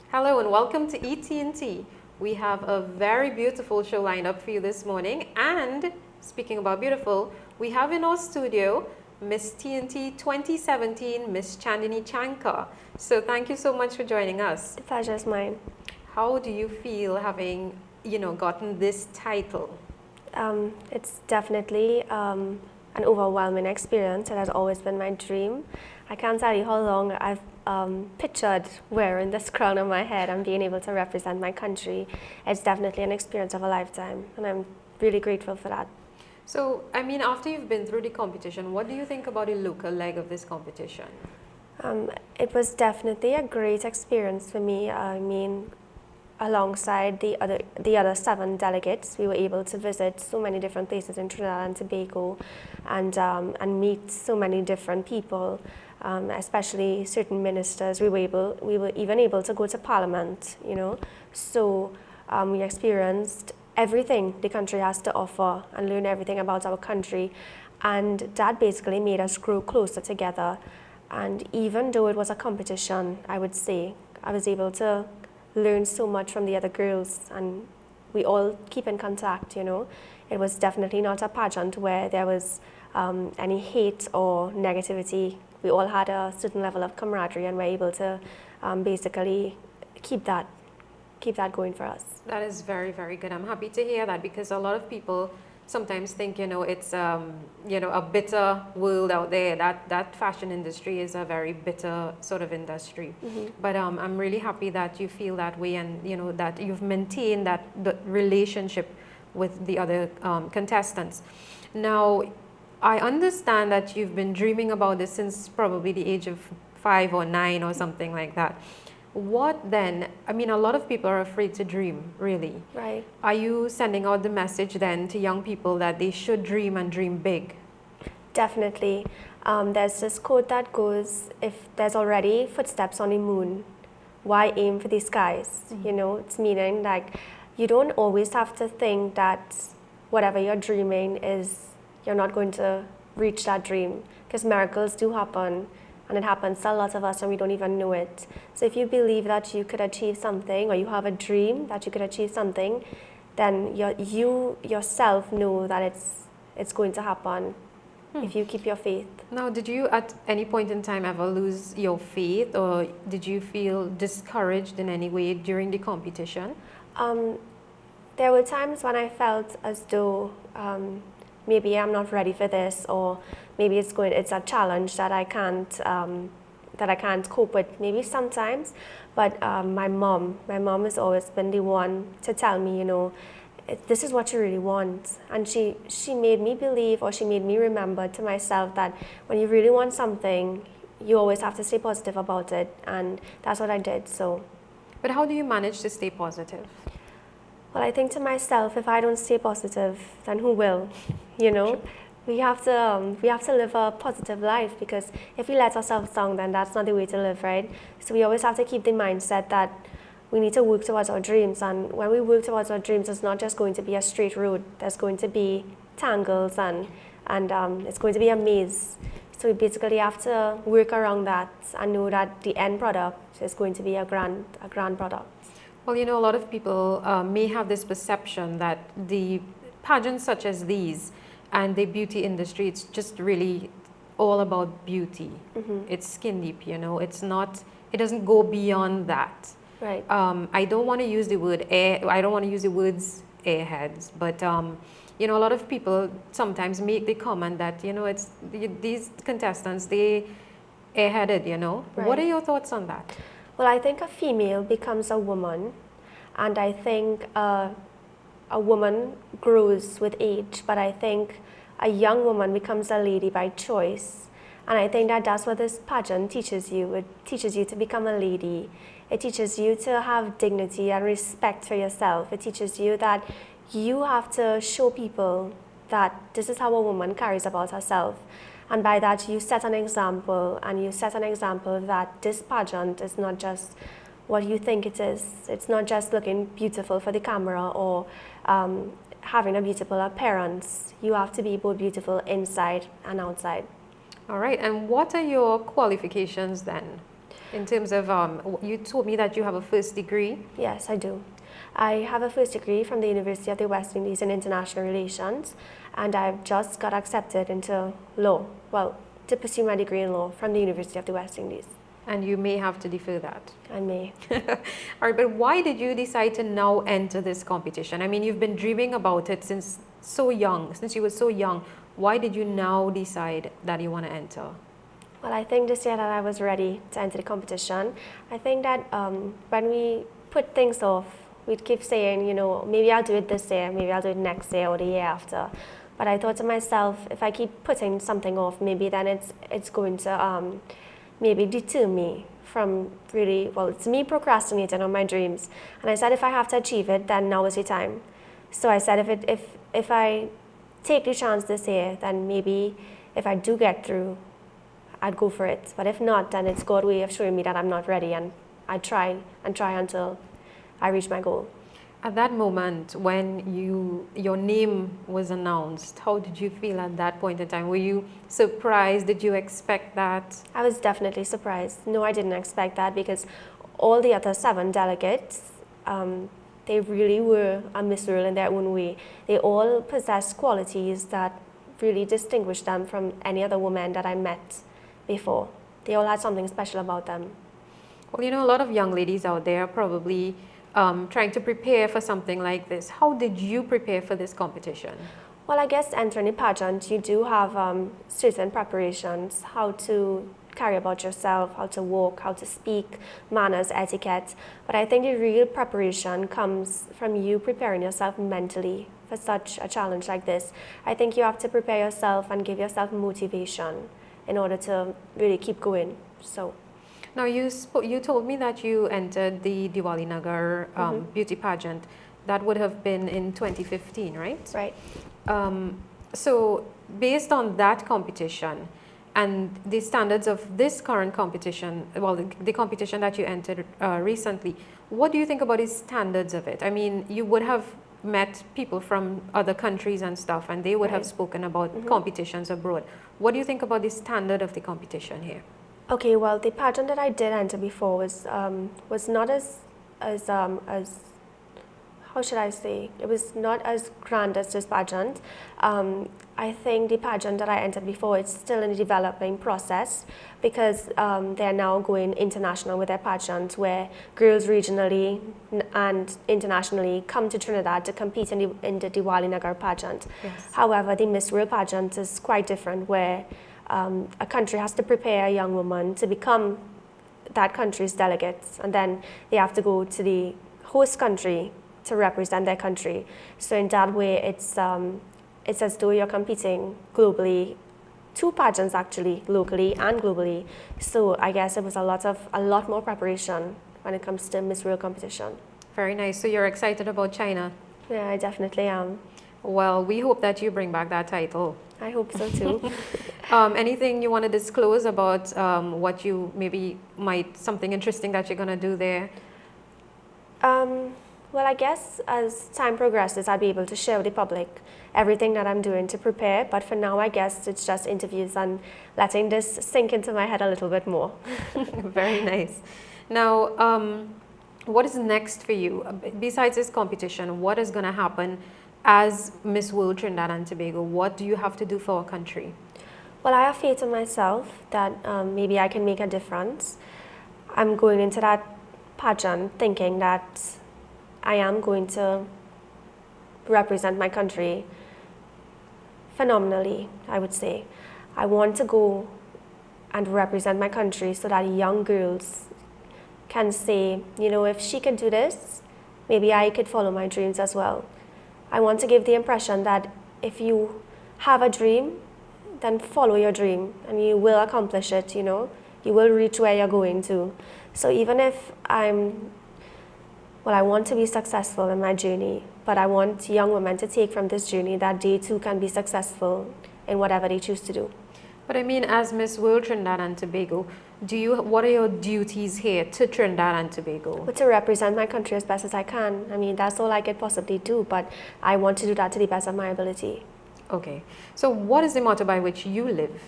Hello and welcome to eT&T. We have a very beautiful show lined up for you this morning, and speaking about beautiful, we have in our studio Miss T&T 2017, Miss Chandini Chankar. So thank you so much for joining us. The pleasure is mine. How do you feel having, gotten this title? It's definitely an overwhelming experience. It has always been my dream. I can't tell you how long I've pictured wearing this crown on my head and being able to represent my country. It's definitely an experience of a lifetime, and I'm really grateful for that. So, after you've been through the competition, what do you think about the local leg of this competition? It was definitely a great experience for me. Alongside the other 7 delegates, we were able to visit so many different places in Trinidad and Tobago, and meet so many different people, especially certain ministers. We were even able to go to Parliament, So we experienced everything the country has to offer and learn everything about our country, and that basically made us grow closer together. And even though it was a competition, I would say I was able to learn so much from the other girls, and we all keep in contact. It was definitely not a pageant where there was any hate or negativity. We all had a certain level of camaraderie, and we're able to basically keep that going for us. That is very, very good. I'm happy to hear that, because a lot of people sometimes think, it's a bitter world out there. That fashion industry is a very bitter sort of industry. Mm-hmm. But I'm really happy that you feel that way, and that you've maintained the relationship with the other contestants. Now, I understand that you've been dreaming about this since probably the age of 5 or 9 or something like that. What then? A lot of people are afraid to dream, really. Right. Are you sending out the message then to young people that they should dream and dream big? Definitely. There's this quote that goes, if there's already footsteps on the moon, why aim for the skies? Mm-hmm. It's meaning like you don't always have to think that whatever you're dreaming is, you're not going to reach that dream, because miracles do happen. And it happens to a lot of us, and we don't even know it. So if you believe that you could achieve something, or you have a dream that you could achieve something, then you yourself know that it's going to happen if you keep your faith. Now, did you at any point in time ever lose your faith, or did you feel discouraged in any way during the competition? There were times when I felt as though maybe I'm not ready for this, or maybe it's a challenge that I can't cope with, maybe sometimes. But my mom has always been the one to tell me, this is what you really want. And she made me believe, or she made me remember to myself, that when you really want something, you always have to stay positive about it. And that's what I did. So. But how do you manage to stay positive? Well, I think to myself, if I don't stay positive, then who will? Sure. We have to live a positive life, because if we let ourselves down, then that's not the way to live, right? So we always have to keep the mindset that we need to work towards our dreams, and when we work towards our dreams, it's not just going to be a straight road. There's going to be tangles, and it's going to be a maze. So we basically have to work around that and know that the end product is going to be a grand product. Well, a lot of people may have this perception that the pageants such as these and the beauty industry, it's just really all about beauty. Mm-hmm. It's skin deep, it doesn't go beyond that. Right. I don't want to use the word I don't want to use the words airheads, but a lot of people sometimes make the comment that, it's these contestants, they airheaded, Right. What are your thoughts on that? Well, I think a female becomes a woman, and I think a woman grows with age, but I think a young woman becomes a lady by choice. And I think that that's what this pageant teaches you. It teaches you to become a lady. It teaches you to have dignity and respect for yourself. It teaches you that you have to show people that this is how a woman carries about herself. And by that, you set an example, and you set an example that this pageant is not just what you think it is. It's not just looking beautiful for the camera or having a beautiful appearance. You have to be both beautiful inside and outside. All right, and what are your qualifications then? In terms of, you told me that you have a first degree. Yes, I do. I have a first degree from the University of the West Indies in International Relations, and I've just got accepted into law, well, to pursue my degree in law from the University of the West Indies. And you may have to defer that. I may. All right, but why did you decide to now enter this competition? I mean, you've been dreaming about it since so young, since you were so young. Why did you now decide that you want to enter? Well, I think this year that I was ready to enter the competition. I think that when we put things off, we'd keep saying, you know, maybe I'll do it this year, maybe I'll do it next year or the year after. But I thought to myself, if I keep putting something off, maybe then it's going to maybe deter me from really, well, it's me procrastinating on my dreams. And I said, if I have to achieve it, then now is the time. So I said, if I take the chance this year, then maybe if I do get through, I'd go for it. But if not, then it's God's way of showing me that I'm not ready, and I try until I reach my goal. At that moment, when your name was announced, how did you feel at that point in time? Were you surprised? Did you expect that? I was definitely surprised. No, I didn't expect that, because all the other 7 delegates, they really were a Miss World in their own way. They all possessed qualities that really distinguished them from any other woman that I met before. They all had something special about them. Well, you know, a lot of young ladies out there are probably trying to prepare for something like this. How did you prepare for this competition? Well, I guess entering a pageant, you do have certain preparations, how to carry about yourself, how to walk, how to speak, manners, etiquette. But I think the real preparation comes from you preparing yourself mentally for such a challenge like this. I think you have to prepare yourself and give yourself motivation in order to really keep going. So. Now, you told me that you entered the Diwali Nagar beauty pageant. That would have been in 2015, right? Right. So, based on that competition and the standards of this current competition, well, the competition that you entered recently, what do you think about the standards of it? I mean, you would have met people from other countries and stuff, and they would have spoken about competitions abroad. What do you think about the standard of the competition here? Okay, well, the pageant that I did enter before was not as how should I say? It was not as grand as this pageant. I think the pageant that I entered before, it's still in the developing process, because they're now going international with their pageant, where girls regionally and internationally come to Trinidad to compete in the Diwali Nagar pageant. Yes. However, the Miss World pageant is quite different, where a country has to prepare a young woman to become that country's delegates, and then they have to go to the host country to represent their country. So in that way, it's as though you're competing globally, 2 pageants actually, locally and globally. So I guess it was a lot more preparation when it comes to Miss World competition. Very nice. So you're excited about China? Yeah, I definitely am. Well, we hope that you bring back that title. I hope so too. Anything you want to disclose about what you something interesting that you're going to do there? Well, I guess as time progresses, I'll be able to share with the public everything that I'm doing to prepare. But for now, I guess it's just interviews and letting this sink into my head a little bit more. Very nice. Now, what is next for you? Besides this competition, what is going to happen as Miss World Trinidad and Tobago? What do you have to do for our country? Well, I have faith in myself that maybe I can make a difference. I'm going into that pageant thinking that I am going to represent my country phenomenally, I would say. I want to go and represent my country so that young girls can say, you know, if she can do this, maybe I could follow my dreams as well. I want to give the impression that if you have a dream, then follow your dream and you will accomplish it, you know. You will reach where you're going to. So even if I want to be successful in my journey, but I want young women to take from this journey that they too can be successful in whatever they choose to do. But I mean, as Miss World Trinidad and Tobago, what are your duties here to Trinidad and Tobago? But to represent my country as best as I can. I mean, that's all I could possibly do, but I want to do that to the best of my ability. Okay. So what is the motto by which you live?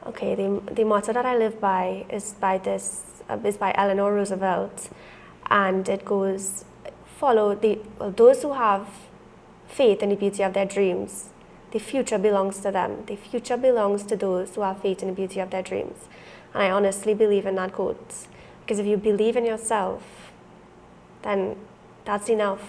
Okay, the motto that I live by is by Eleanor Roosevelt, and it goes, those who have faith in the beauty of their dreams, the future belongs to them. The future belongs to those who have faith in the beauty of their dreams. And I honestly believe in that quote, because if you believe in yourself, then that's enough.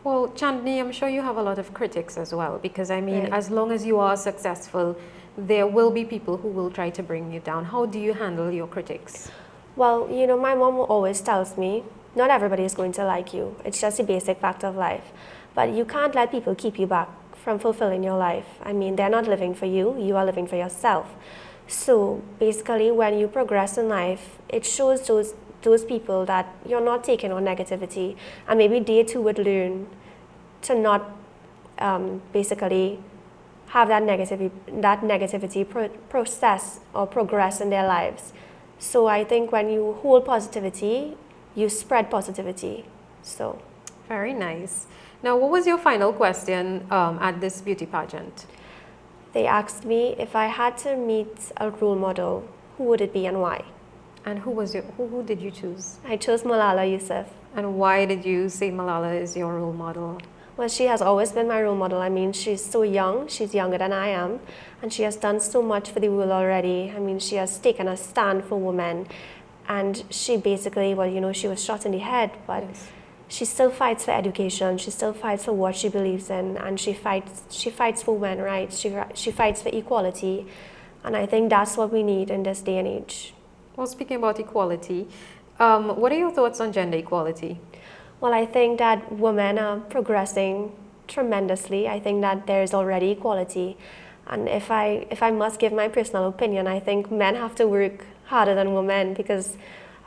Well, Chandni, I'm sure you have a lot of critics as well, because I mean, Right. as long as you are successful, there will be people who will try to bring you down. How do you handle your critics? Well, you know, my mom always tells me, not everybody is going to like you. It's just a basic fact of life. But you can't let people keep you back from fulfilling your life. I mean, they're not living for you, you are living for yourself. So basically, when you progress in life, it shows those people that you're not taking on negativity, and maybe they too would learn to not basically have that negativity process or progress in their lives. So I think when you hold positivity, you spread positivity. So Very nice. Now, what was your final question at this beauty pageant? they asked me if I had to meet a role model, who would it be and why? And who did you choose? I chose Malala Yousaf. And why did you say Malala is your role model? Well, she has always been my role model. I mean, she's so young, she's younger than I am, and she has done so much for the world already. I mean, she has taken a stand for women, and she basically, well, you know, she was shot in the head, but Yes. she still fights for education, she still fights for what she believes in, and she fights for women rights, she fights for equality, and I think that's what we need in this day and age. Well, speaking about equality, what are your thoughts on gender equality? Well, I think that women are progressing tremendously. I think that there is already equality. And if I must give my personal opinion, I think men have to work harder than women, because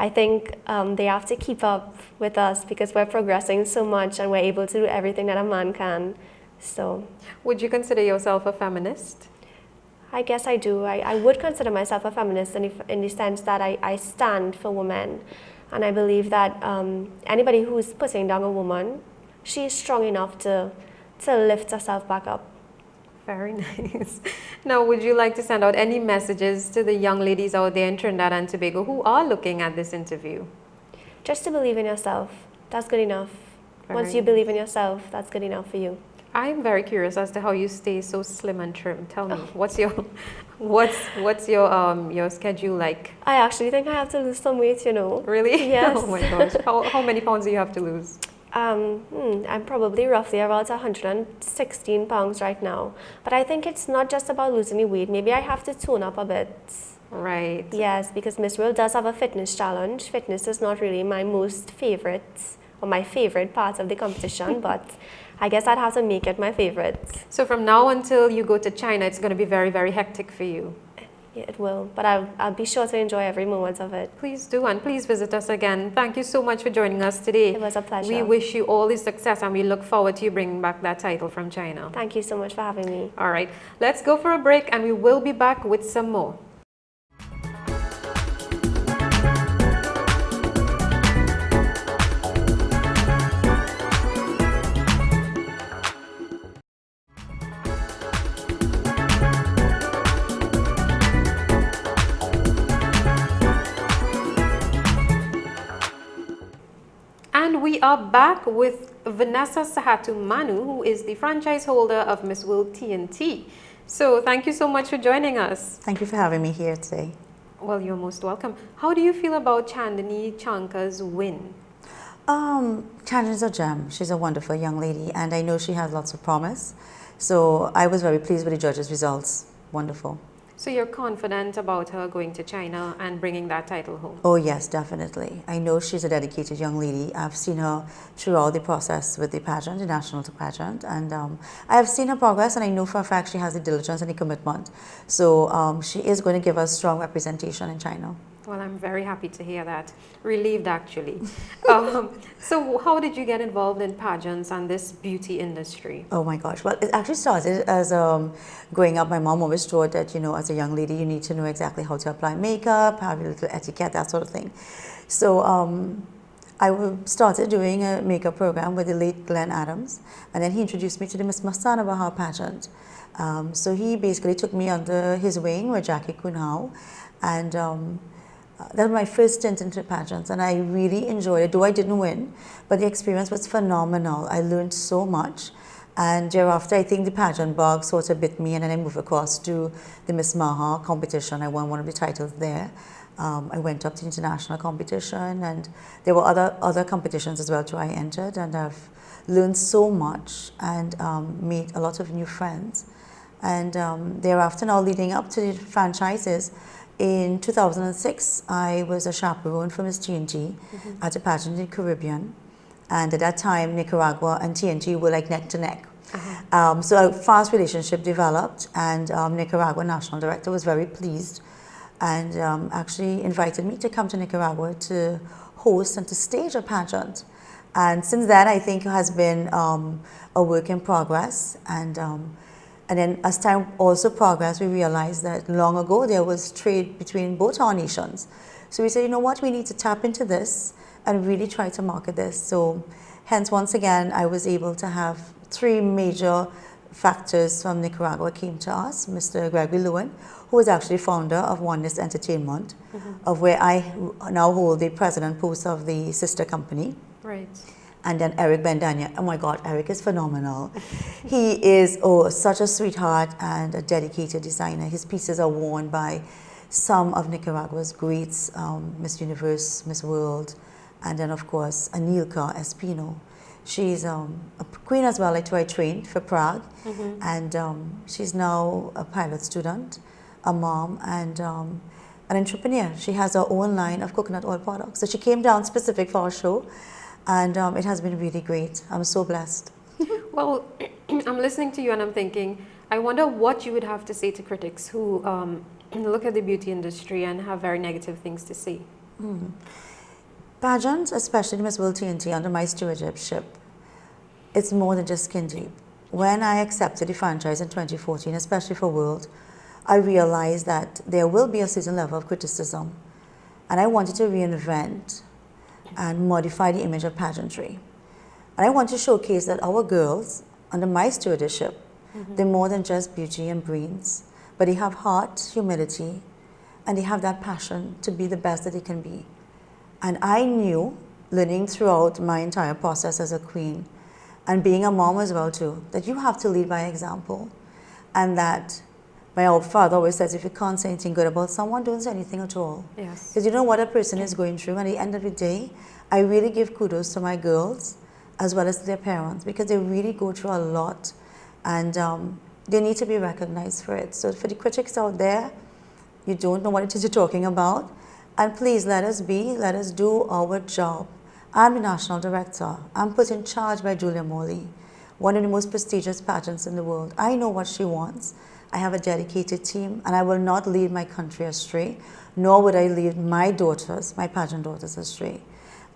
I think they have to keep up with us, because we're progressing so much and we're able to do everything that a man can. So Would you consider yourself a feminist? I guess I do. I would consider myself a feminist in the sense that I stand for women. And I believe that anybody who's putting down a woman, she is strong enough to lift herself back up. Very nice. Now, would you like to send out any messages to the young ladies out there in Trinidad and Tobago who are looking at this interview? Just to believe in yourself, that's good enough. Very Once you nice. believe in yourself, that's good enough for you. I'm very curious as to how you stay so slim and trim. Tell me, what's your schedule like? I actually think I have to lose some weight, you know. Really? Yes. Oh my gosh. How many pounds do you have to lose? I'm probably roughly about 116 pounds right now. But I think it's not just about losing the weight. Maybe I have to tone up a bit. Right. Yes, because Miss World does have a fitness challenge. Fitness is not really my most favorite or my favorite part of the competition, but I guess I'd have to make it my favorite. So from now until you go to China, it's going to be very, very hectic for you. Yeah, it will, but I'll be sure to enjoy every moment of it. Please do, and please visit us again. Thank you so much for joining us today. It was a pleasure. We wish you all the success, and we look forward to you bringing back that title from China. Thank you so much for having me. All right, let's go for a break, and we will be back with some more. And we are back with Vanessa Sahatu Manu, who is the franchise holder of Miss World T&T. So thank you so much for joining us. Thank you for having me here today. Well, you're most welcome. How do you feel about Chandni Chanka's win? Chandni's a gem. She's a wonderful young lady, and I know she has lots of promise. So I was very pleased with the judges' results. Wonderful. So you're confident about her going to China and bringing that title home? Oh yes, definitely. I know she's a dedicated young lady. I've seen her throughout the process with the pageant, the national pageant, and I have seen her progress, and I know for a fact she has the diligence and the commitment. So she is going to give us strong representation in China. Well, I'm very happy to hear that. Relieved, actually. So how did you get involved in pageants and this beauty industry? Oh my gosh. Well, it actually started as growing up. My mom always taught that, you know, as a young lady, you need to know exactly how to apply makeup, have a little etiquette, that sort of thing. So started doing a makeup program with the late Glenn Adams, and then he introduced me to the Miss Masana pageant. So he basically took me under his wing with Jackie Kunhao, and that was my first stint into pageants, and I really enjoyed it, though I didn't win, but the experience was phenomenal. I learned so much, and thereafter I think the pageant bug sort of bit me, and then I moved across to the Miss Maha competition. I won one of the titles there. I went up to international competition, and there were other competitions as well too I entered, and I've learned so much and made a lot of new friends. And thereafter, now leading up to the franchises, in 2006, I was a chaperone for Miss T&T at a pageant in the Caribbean. And at that time, Nicaragua and T&T were like neck to neck. So a fast relationship developed, and Nicaragua national director was very pleased and actually invited me to come to Nicaragua to host and to stage a pageant. And since then, I think it has been a work in progress. And then as time also progressed, we realized that long ago there was trade between both our nations. So we said, you know what, we need to tap into this and really try to market this. So hence, once again, I was able to have 3 major factors from Nicaragua came to us. Mr. Gregory Lewin, who is actually founder of Oneness Entertainment, of where I now hold the president post of the sister company. Right. And then Eric Bendania. Oh my God, Eric is phenomenal. He is such a sweetheart and a dedicated designer. His pieces are worn by some of Nicaragua's greats, Miss Universe, Miss World, and then of course Anilka Espino. She's a queen as well. I trained for Prague, and she's now a pilot student, a mom, and an entrepreneur. She has her own line of coconut oil products. So she came down specific for our show. And it has been really great. I'm so blessed. Well, I'm listening to you and I'm thinking, I wonder what you would have to say to critics who look at the beauty industry and have very negative things to say. Pageants, especially Miss World T&T under my stewardship, it's more than just skin deep. When I accepted the franchise in 2014, especially for World, I realized that there will be a certain level of criticism. And I wanted to reinvent and modify the image of pageantry. And I want to showcase that our girls, under my stewardship, they're more than just beauty and brains, but they have heart, humility, and they have that passion to be the best that they can be. And I knew, learning throughout my entire process as a queen, and being a mom as well too, that you have to lead by example. And that my old father always says, if you can't say anything good about someone, don't say anything at all. Yes. Because you know what a person is going through. And at the end of the day, I really give kudos to my girls as well as to their parents, because they really go through a lot, and they need to be recognized for it. So for the critics out there, you don't know what it is you're talking about, and please let us do our job. I'm the national director. I'm put in charge by Julia Morley, one of the most prestigious pageants in the world. I know what she wants. I have a dedicated team, and I will not lead my country astray, nor would I lead my daughters, my pageant daughters, astray.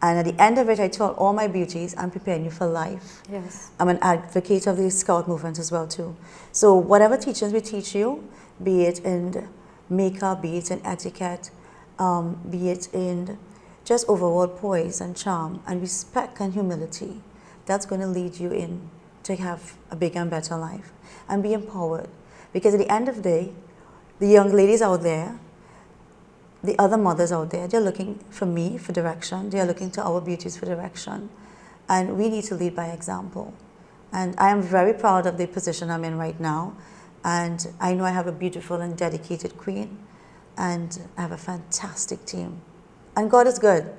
And at the end of it, I tell all my beauties, I'm preparing you for life. Yes. I'm an advocate of the Scout movement as well too. So whatever teachings we teach you, be it in makeup, be it in etiquette, be it in just overall poise and charm and respect and humility, that's going to lead you in to have a bigger and better life and be empowered. Because at the end of the day, the young ladies out there, the other mothers out there, they're looking for me for direction. They're looking to our beauties for direction. And we need to lead by example. And I am very proud of the position I'm in right now. And I know I have a beautiful and dedicated queen. And I have a fantastic team. And God is good.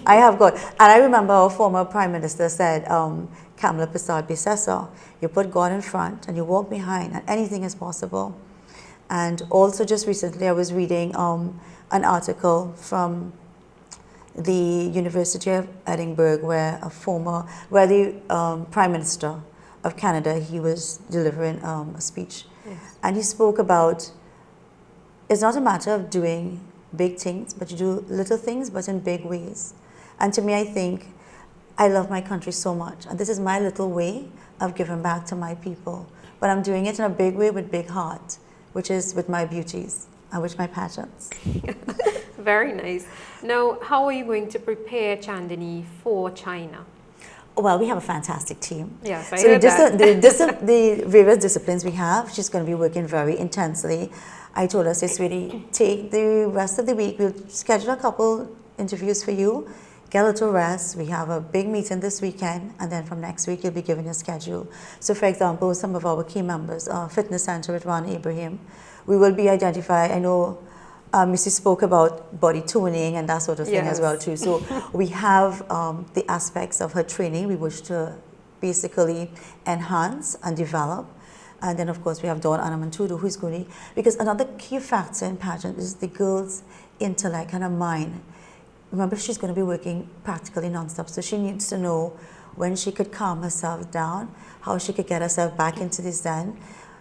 I have God. And I remember our former Prime Minister said, Kamala Prasad Bisesa, you put God in front and you walk behind, and anything is possible. And also just recently I was reading an article from the University of Edinburgh where the Prime Minister of Canada, he was delivering a speech. Yes. And he spoke about, it's not a matter of doing big things, but you do little things, but in big ways. And to me, I think I love my country so much. And this is my little way of giving back to my people. But I'm doing it in a big way with big heart, which is with my beauties and with my pageants. Very nice. Now, how are you going to prepare Chandini for China? Well, we have a fantastic team. Yes, I so heard that. the various disciplines we have, she's going to be working very intensely. I told her, say, sweetie, take the rest of the week. We'll schedule a couple interviews for you. Get a little rest. We have a big meeting this weekend, and then from next week, you'll be given your schedule. So, for example, some of our key members, Fitness Center with Ron Abraham, we will be identified. I know Missy spoke about body tuning and that sort of thing as well too. So we have the aspects of her training we wish to basically enhance and develop. And then of course we have Dawn Anamantudo, who's going to, because another key factor in pageant is the girl's intellect and her mind. Remember, she's going to be working practically nonstop, so she needs to know when she could calm herself down, how she could get herself back into the zen.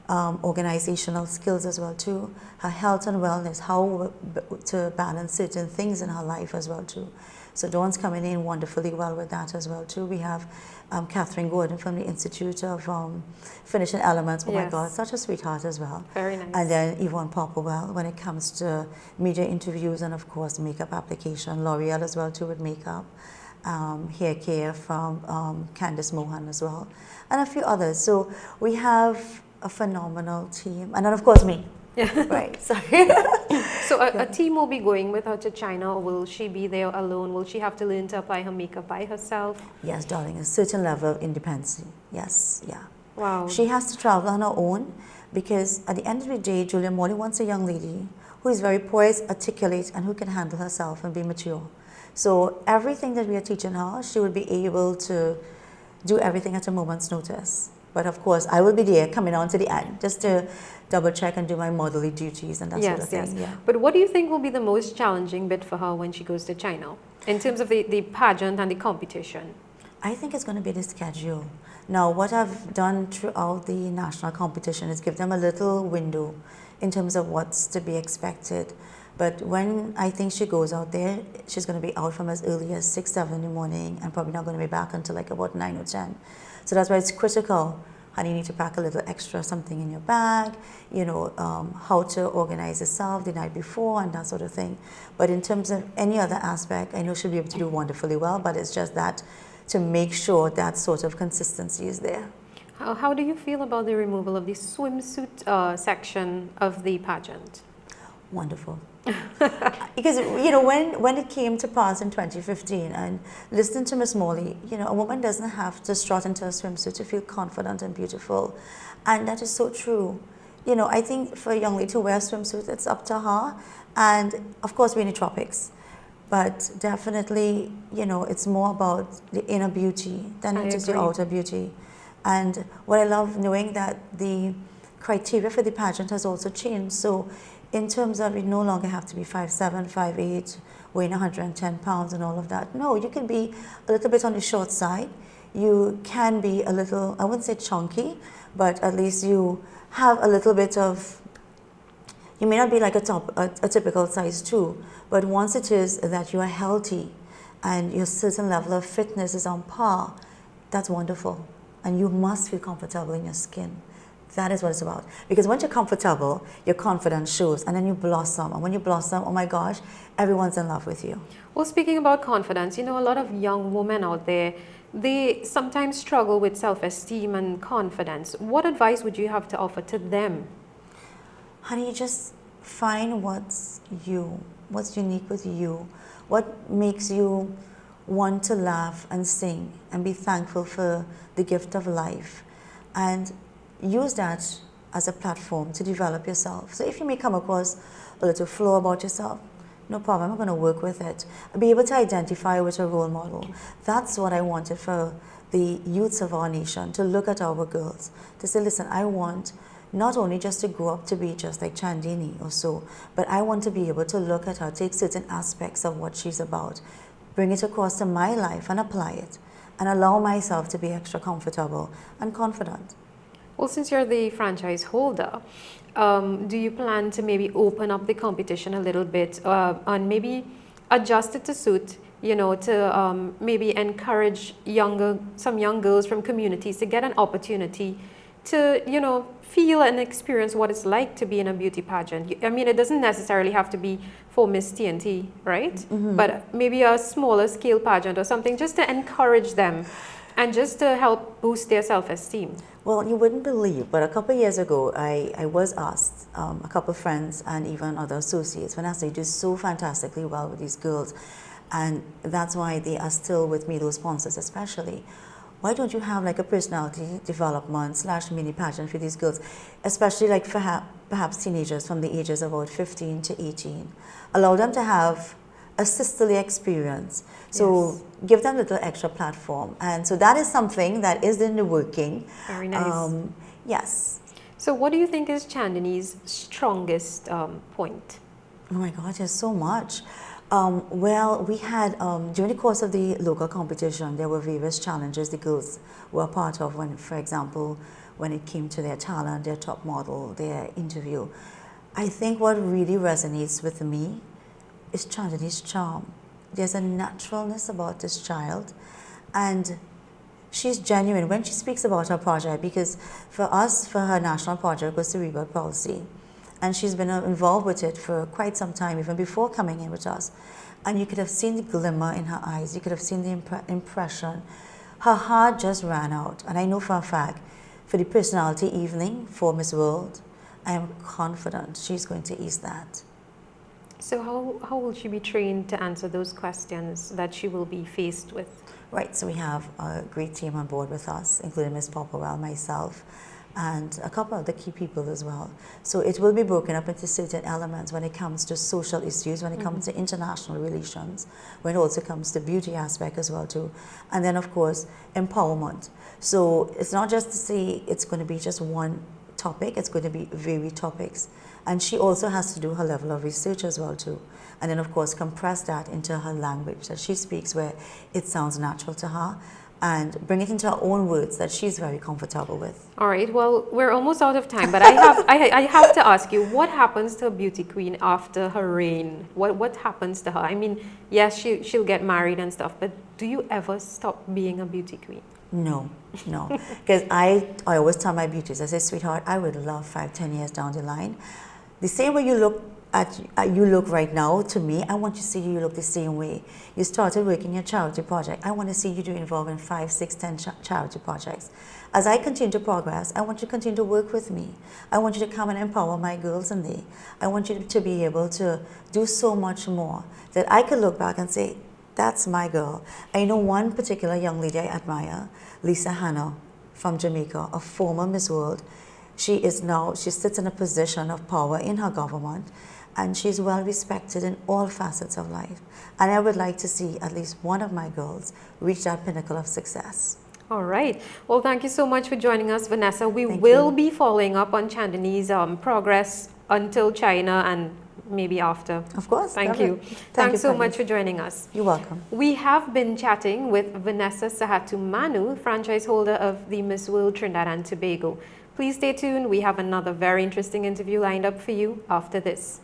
Organizational skills as well too, her health and wellness, how to balance certain things in her life as well too. So Dawn's coming in wonderfully well with that as well too. We have Catherine Gordon from the Institute of Finishing Elements. Oh my God, such a sweetheart as well. Very nice. And then Yvonne Popperwell when it comes to media interviews and of course makeup application. L'Oreal as well too with makeup. Hair care from Candice Mohan as well. And a few others. So we have a phenomenal team, and then of course me. Yeah. Right. Sorry. So a team will be going with her to China, or will she be there alone? Will she have to learn to apply her makeup by herself? Yes, darling. A certain level of independence. Yes. Yeah. Wow. She has to travel on her own because at the end of the day, Julia Morley wants a young lady who is very poised, articulate, and who can handle herself and be mature. So everything that we are teaching her, she will be able to do everything at a moment's notice. But of course, I will be there coming on to the end just to double check and do my modelly duties and that sort of thing. Yes. Yeah. But what do you think will be the most challenging bit for her when she goes to China in terms of the pageant and the competition? I think it's going to be the schedule. Now, what I've done throughout the national competition is give them a little window in terms of what's to be expected. But when I think she goes out there, she's going to be out from as early as 6, 7 in the morning and probably not going to be back until like about 9 or 10. So that's why it's critical. Honey, you need to pack a little extra something in your bag, you know, how to organize yourself the night before and that sort of thing. But in terms of any other aspect, I know she'll be able to do wonderfully well, but it's just that to make sure that sort of consistency is there. How do you feel about the removal of the swimsuit section of the pageant? Wonderful. Because, you know, when it came to pass in 2015 and listening to Miss Morley, you know, a woman doesn't have to strut into a swimsuit to feel confident and beautiful. And that is so true. You know, I think for a young lady to wear a swimsuit, it's up to her. And of course, we're in the tropics. But definitely, you know, it's more about the inner beauty than it is the outer beauty. And what I love knowing that the criteria for the pageant has also changed. So in terms of you no longer have to be 5'7", 5'8", weighing 110 pounds and all of that. No, you can be a little bit on the short side. You can be a little, I wouldn't say chunky, but at least you have a little bit of, you may not be like a typical size 2, but once it is that you are healthy and your certain level of fitness is on par, that's wonderful. And you must feel comfortable in your skin. That is what it's about. Because once you're comfortable, your confidence shows, and then you blossom. And when you blossom, oh my gosh, everyone's in love with you. Well, speaking about confidence, you know, a lot of young women out there, they sometimes struggle with self-esteem and confidence. What advice would you have to offer to them? Honey, just find what's you, what's unique with you, what makes you want to laugh and sing and be thankful for the gift of life. And use that as a platform to develop yourself. So if you may come across a little flaw about yourself, no problem, I'm going to work with it. Be able to identify with a role model. That's what I wanted for the youths of our nation, to look at our girls, to say, listen, I want not only just to grow up to be just like Chandini or so, but I want to be able to look at her, take certain aspects of what she's about, bring it across to my life and apply it, and allow myself to be extra comfortable and confident. Well, since you're the franchise holder, do you plan to maybe open up the competition a little bit and maybe adjust it to suit, to maybe encourage some young girls from communities to get an opportunity to, feel and experience what it's like to be in a beauty pageant? I mean, it doesn't necessarily have to be for Miss T&T, right? Mm-hmm. But maybe a smaller scale pageant or something just to encourage them and just to help boost their self-esteem. Well, you wouldn't believe, but a couple of years ago, I was asked, a couple of friends and even other associates, Vanessa, you do so fantastically well with these girls, and that's why they are still with me, those sponsors especially. Why don't you have like a personality development / mini pageant for these girls, especially like for perhaps teenagers from the ages of about 15 to 18. Allow them to have a sisterly experience. So Yes. give them a little extra platform. And so that is something that is in the working. Very nice. Yes. So what do you think is Chandini's strongest point? Oh my God, there's so much. Well, we had, during the course of the local competition, there were various challenges the girls were part of when, for example, when it came to their talent, their top model, their interview. I think what really resonates with me is Chandani's charm. There's a naturalness about this child, and she's genuine when she speaks about her project, because for us, for her national project was cerebral palsy. And she's been involved with it for quite some time, even before coming in with us. And you could have seen the glimmer in her eyes. You could have seen the impression. Her heart just ran out. And I know for a fact, for the personality evening for Miss World, I am confident she's going to ease that. So how will she be trained to answer those questions that she will be faced with? Right, so we have a great team on board with us, including Ms. Popperwell, myself, and a couple of the key people as well. So it will be broken up into certain elements when it comes to social issues, when it comes to international relations, when it also comes to beauty aspect as well too. And then of course, empowerment. So it's not just to say it's going to be just one topic, it's going to be varied topics. And she also has to do her level of research as well too. And then of course compress that into her language that she speaks where it sounds natural to her, and bring it into her own words that she's very comfortable with. All right, well, we're almost out of time, but I have to ask you, what happens to a beauty queen after her reign? What happens to her? I mean, yes, she'll get married and stuff, but do you ever stop being a beauty queen? No, no. Because I always tell my beauties, I say, sweetheart, I would love 5-10 years down the line. The same way you look you look right now to me, I want you to see you look the same way. You started working a charity project. I want to see you do involved in 5, 6, 10 charity projects. As I continue to progress, I want you to continue to work with me. I want you to come and empower my girls in there. I want you to be able to do so much more that I could look back and say, that's my girl. I know one particular young lady I admire, Lisa Hannah from Jamaica, a former Miss World. She sits in a position of power in her government, and she's well respected in all facets of life. And I would like to see at least one of my girls reach that pinnacle of success. All right. Well, thank you so much for joining us, Vanessa. We Thank will you. be following up on Chandini's progress until China and maybe after. Of course. Thank you. Thanks so much for joining us. You're welcome. We have been chatting with Vanessa Sahatu Manu, franchise holder of the Miss World Trinidad and Tobago. Please stay tuned. We have another very interesting interview lined up for you after this.